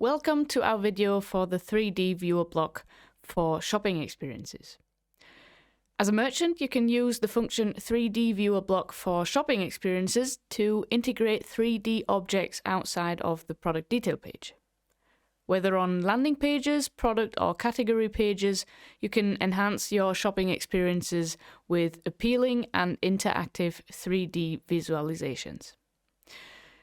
Welcome to our video for the 3D viewer block for shopping experiences. As a merchant, you can use the function 3D viewer block for shopping experiences to integrate 3D objects outside of the product detail page. Whether on landing pages, product or category pages, you can enhance your shopping experiences with appealing and interactive 3D visualizations.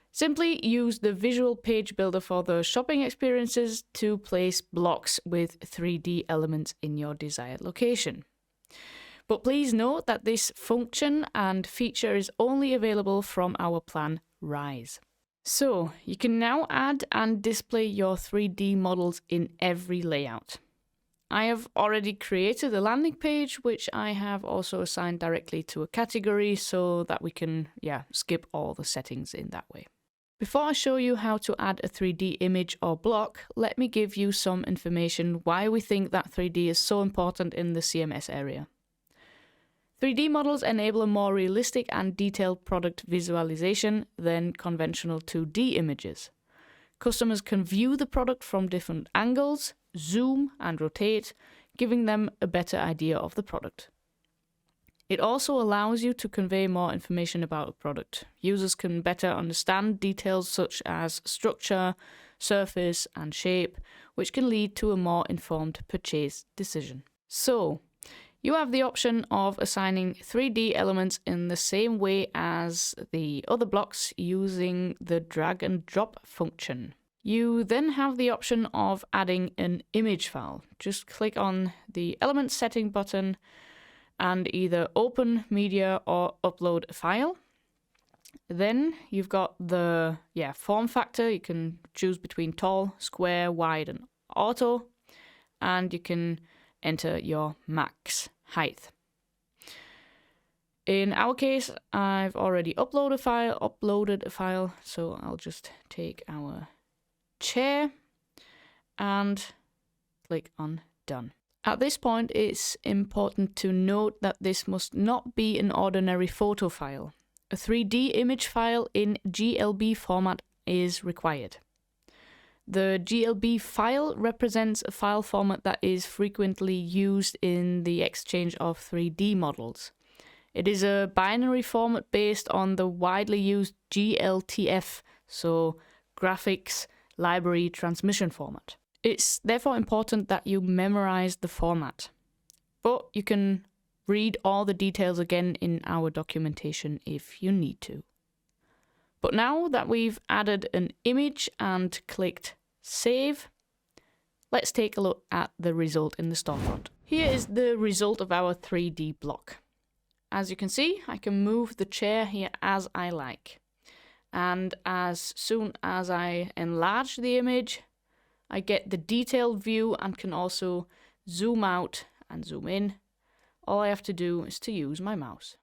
Simply use the visual page builder for the shopping experiences to place blocks with 3D elements in your desired location. But please note that this function and feature is only available from our plan Rise. So you can now add and display your 3D models in every layout. I have already created a landing page, which I have also assigned directly to a category so that we can skip all the settings in that way. Before I show you how to add a 3D image or block, let me give you some information why we think that 3D is so important in the CMS area. 3D models enable a more realistic and detailed product visualization than conventional 2D images. Customers can view the product from different angles, zoom and rotate, giving them a better idea of the product. It also allows you to convey more information about a product. Users can better understand details such as structure, surface, and shape, which can lead to a more informed purchase decision. So, you have the option of assigning 3D elements in the same way as the other blocks using the drag and drop function. You then have the option of adding an image file. Just click on the element setting button and either open media or upload a file. Then you've got the form factor. You can choose between tall, square, wide and auto, and you can enter your max height. In our case, I've already uploaded a file, so I'll just take our chair and click on done. At this point, it's important to note that this must not be an ordinary photo file. A 3D image file in GLB format is required. The GLB file represents a file format that is frequently used in the exchange of 3D models. It is a binary format based on the widely used GLTF, so Graphics Library Transmission Format. It's therefore important that you memorize the format, but you can read all the details again in our documentation if you need to. But now that we've added an image and clicked Save, let's take a look at the result in the storefront. Here is the result of our 3D block. As you can see, I can move the chair here as I like. And as soon as I enlarge the image, I get the detailed view and can also zoom out and zoom in. All I have to do is to use my mouse.